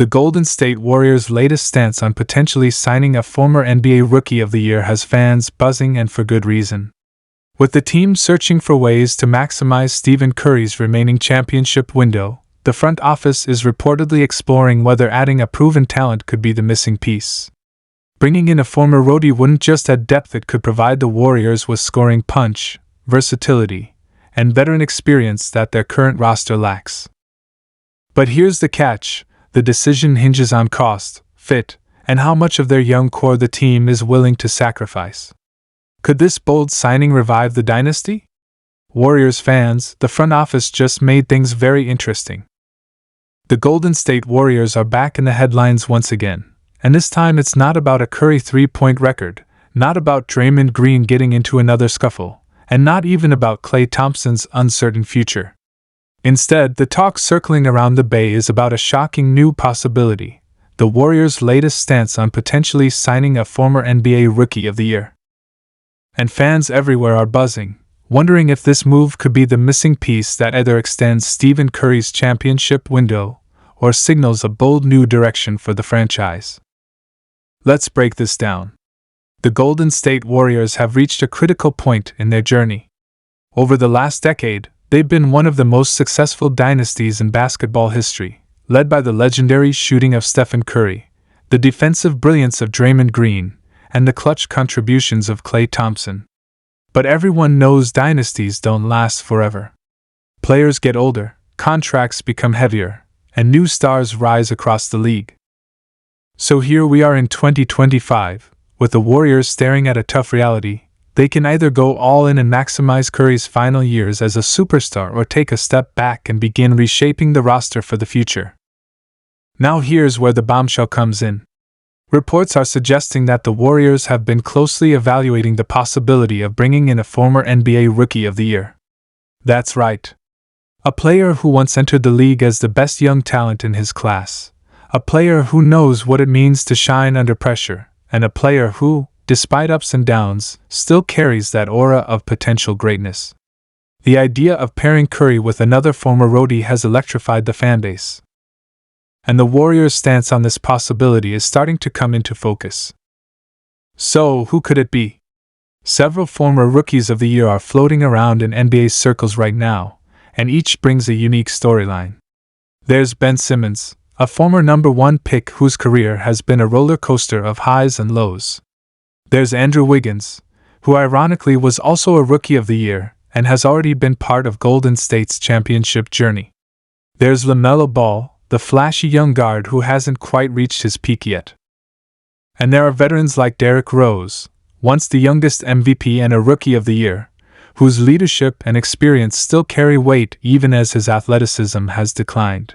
The Golden State Warriors' latest stance on potentially signing a former NBA Rookie of the Year has fans buzzing, and for good reason. With the team searching for ways to maximize Stephen Curry's remaining championship window, the front office is reportedly exploring whether adding a proven talent could be the missing piece. Bringing in a former Roty wouldn't just add depth, it could provide the Warriors with scoring punch, versatility, and veteran experience that their current roster lacks. But here's the catch: the decision hinges on cost, fit, and how much of their young core the team is willing to sacrifice. Could this bold signing revive the dynasty? Warriors fans, the front office just made things very interesting. The Golden State Warriors are back in the headlines once again, and this time it's not about a Curry three-point record, not about Draymond Green getting into another scuffle, and not even about Klay Thompson's uncertain future. Instead, the talk circling around the Bay is about a shocking new possibility: the Warriors' latest stance on potentially signing a former NBA Rookie of the Year. And fans everywhere are buzzing, wondering if this move could be the missing piece that either extends Stephen Curry's championship window or signals a bold new direction for the franchise. Let's break this down. The Golden State Warriors have reached a critical point in their journey. Over the last decade, they've been one of the most successful dynasties in basketball history, led by the legendary shooting of Stephen Curry, the defensive brilliance of Draymond Green, and the clutch contributions of Klay Thompson. But everyone knows dynasties don't last forever. Players get older, contracts become heavier, and new stars rise across the league. So here we are in 2025, with the Warriors staring at a tough reality. They can either go all in and maximize Curry's final years as a superstar, or take a step back and begin reshaping the roster for the future. Now here's where the bombshell comes in. Reports are suggesting that the Warriors have been closely evaluating the possibility of bringing in a former NBA Rookie of the Year. That's right. A player who once entered the league as the best young talent in his class. A player who knows what it means to shine under pressure, and a player who, despite ups and downs, still carries that aura of potential greatness. The idea of pairing Curry with another former Roty has electrified the fanbase. And the Warriors' stance on this possibility is starting to come into focus. So, who could it be? Several former Rookies of the Year are floating around in NBA circles right now, and each brings a unique storyline. There's Ben Simmons, a former number 1 pick whose career has been a roller coaster of highs and lows. There's Andrew Wiggins, who ironically was also a Rookie of the Year and has already been part of Golden State's championship journey. There's LaMelo Ball, the flashy young guard who hasn't quite reached his peak yet. And there are veterans like Derrick Rose, once the youngest MVP and a Rookie of the Year, whose leadership and experience still carry weight even as his athleticism has declined.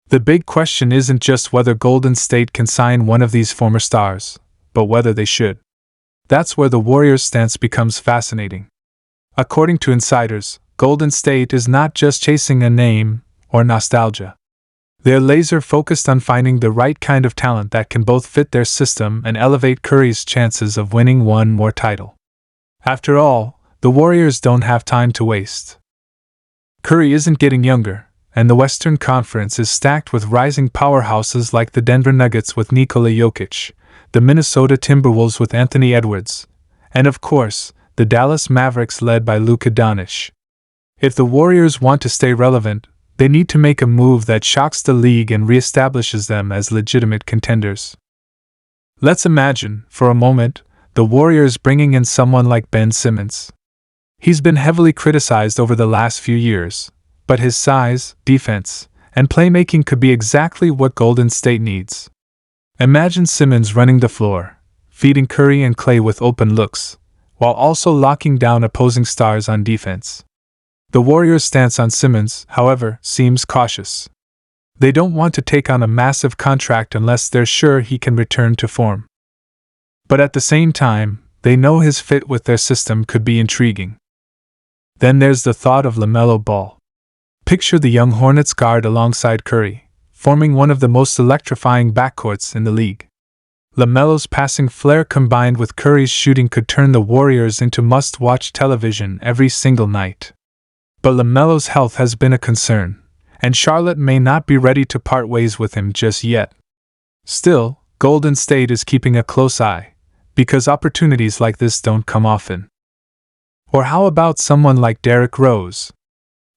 The big question isn't just whether Golden State can sign one of these former stars, but whether they should. That's where the Warriors' stance becomes fascinating. According to insiders, Golden State is not just chasing a name or nostalgia. They're laser-focused on finding the right kind of talent that can both fit their system and elevate Curry's chances of winning one more title. After all, the Warriors don't have time to waste. Curry isn't getting younger, and the Western Conference is stacked with rising powerhouses like the Denver Nuggets with Nikola Jokic, the Minnesota Timberwolves with Anthony Edwards, and of course, the Dallas Mavericks led by Luka Doncic. If the Warriors want to stay relevant, they need to make a move that shocks the league and reestablishes them as legitimate contenders. Let's imagine, for a moment, the Warriors bringing in someone like Ben Simmons. He's been heavily criticized over the last few years, but his size, defense, and playmaking could be exactly what Golden State needs. Imagine Simmons running the floor, feeding Curry and Klay with open looks, while also locking down opposing stars on defense. The Warriors' stance on Simmons, however, seems cautious. They don't want to take on a massive contract unless they're sure he can return to form. But at the same time, they know his fit with their system could be intriguing. Then there's the thought of LaMelo Ball. Picture the young Hornets guard alongside Curry, forming one of the most electrifying backcourts in the league. LaMelo's passing flair combined with Curry's shooting could turn the Warriors into must-watch television every single night. But LaMelo's health has been a concern, and Charlotte may not be ready to part ways with him just yet. Still, Golden State is keeping a close eye, because opportunities like this don't come often. Or how about someone like Derrick Rose?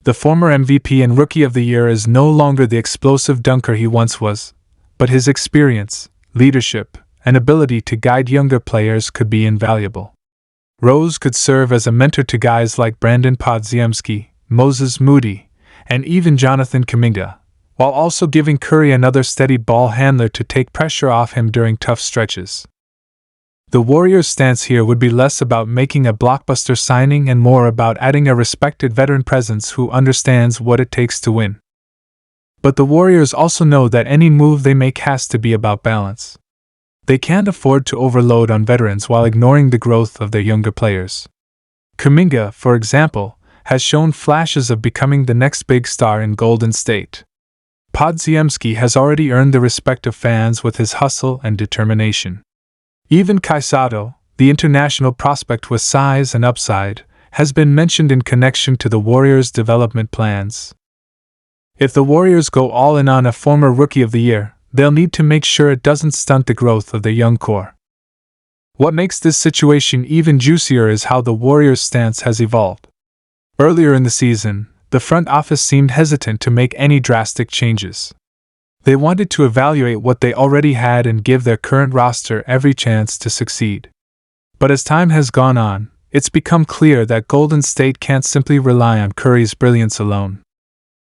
The former MVP and Rookie of the Year is no longer the explosive dunker he once was, but his experience, leadership, and ability to guide younger players could be invaluable. Rose could serve as a mentor to guys like Brandon Podziemski, Moses Moody, and even Jonathan Kuminga, while also giving Curry another steady ball handler to take pressure off him during tough stretches. The Warriors' stance here would be less about making a blockbuster signing and more about adding a respected veteran presence who understands what it takes to win. But the Warriors also know that any move they make has to be about balance. They can't afford to overload on veterans while ignoring the growth of their younger players. Kuminga, for example, has shown flashes of becoming the next big star in Golden State. Podziemski has already earned the respect of fans with his hustle and determination. Even Caicedo, the international prospect with size and upside, has been mentioned in connection to the Warriors' development plans. If the Warriors go all in on a former Rookie of the Year, they'll need to make sure it doesn't stunt the growth of their young core. What makes this situation even juicier is how the Warriors' stance has evolved. Earlier in the season, the front office seemed hesitant to make any drastic changes. They wanted to evaluate what they already had and give their current roster every chance to succeed. But as time has gone on, it's become clear that Golden State can't simply rely on Curry's brilliance alone.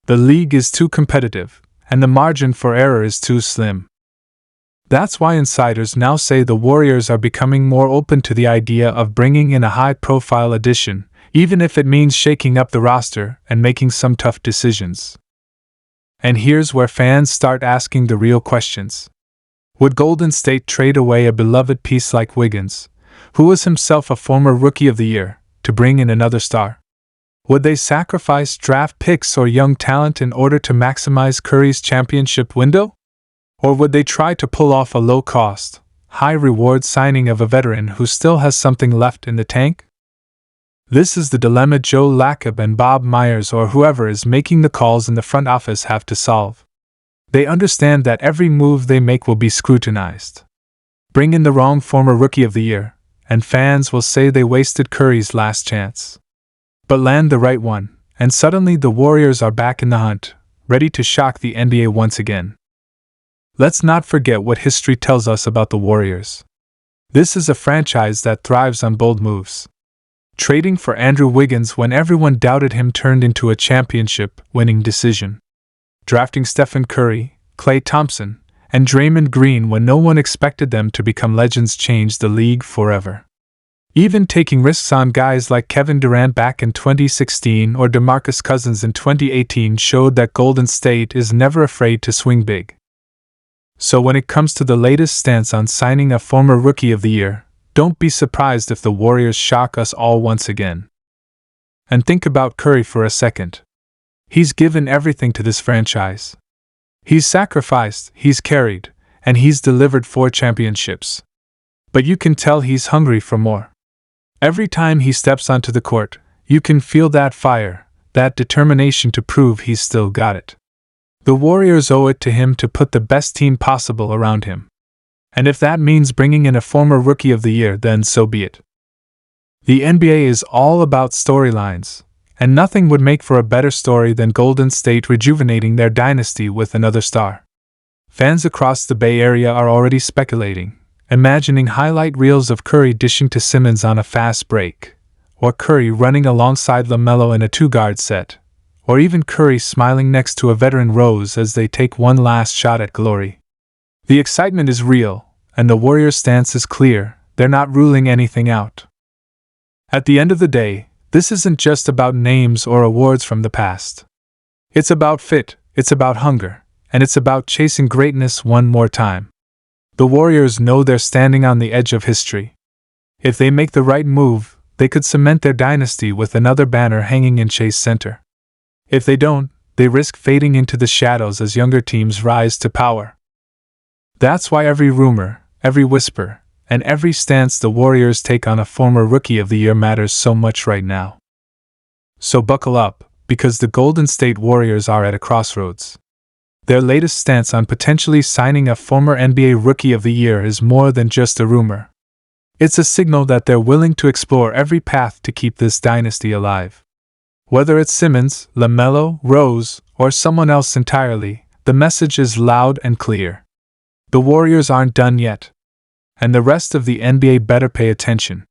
The league is too competitive, and the margin for error is too slim. That's why insiders now say the Warriors are becoming more open to the idea of bringing in a high-profile addition, even if it means shaking up the roster and making some tough decisions. And here's where fans start asking the real questions. Would Golden State trade away a beloved piece like Wiggins, who was himself a former Rookie of the Year, to bring in another star? Would they sacrifice draft picks or young talent in order to maximize Curry's championship window? Or would they try to pull off a low-cost, high-reward signing of a veteran who still has something left in the tank? This is the dilemma Joe Lacob and Bob Myers or whoever is making the calls in the front office have to solve. They understand that every move they make will be scrutinized. Bring in the wrong former Rookie of the Year, and fans will say they wasted Curry's last chance. But land the right one, and suddenly the Warriors are back in the hunt, ready to shock the NBA once again. Let's not forget what history tells us about the Warriors. This is a franchise that thrives on bold moves. Trading for Andrew Wiggins when everyone doubted him turned into a championship-winning decision. Drafting Stephen Curry, Klay Thompson, and Draymond Green when no one expected them to become legends changed the league forever. Even taking risks on guys like Kevin Durant back in 2016 or DeMarcus Cousins in 2018 showed that Golden State is never afraid to swing big. So when it comes to the latest stance on signing a former Rookie of the Year, don't be surprised if the Warriors shock us all once again. And think about Curry for a second. He's given everything to this franchise. He's sacrificed, he's carried, and he's delivered 4 championships. But you can tell he's hungry for more. Every time he steps onto the court, you can feel that fire, that determination to prove he's still got it. The Warriors owe it to him to put the best team possible around him. And if that means bringing in a former Rookie of the Year, then so be it. The NBA is all about storylines, and nothing would make for a better story than Golden State rejuvenating their dynasty with another star. Fans across the Bay Area are already speculating, imagining highlight reels of Curry dishing to Simmons on a fast break, or Curry running alongside LaMelo in a 2-guard set, or even Curry smiling next to a veteran Rose as they take one last shot at glory. The excitement is real, and the Warriors' stance is clear, they're not ruling anything out. At the end of the day, this isn't just about names or awards from the past. It's about fit, it's about hunger, and it's about chasing greatness one more time. The Warriors know they're standing on the edge of history. If they make the right move, they could cement their dynasty with another banner hanging in Chase Center. If they don't, they risk fading into the shadows as younger teams rise to power. That's why every rumor, every whisper, and every stance the Warriors take on a former Rookie of the Year matters so much right now. So buckle up, because the Golden State Warriors are at a crossroads. Their latest stance on potentially signing a former NBA Rookie of the Year is more than just a rumor. It's a signal that they're willing to explore every path to keep this dynasty alive. Whether it's Simmons, LaMelo, Rose, or someone else entirely, the message is loud and clear. The Warriors aren't done yet. And the rest of the NBA better pay attention.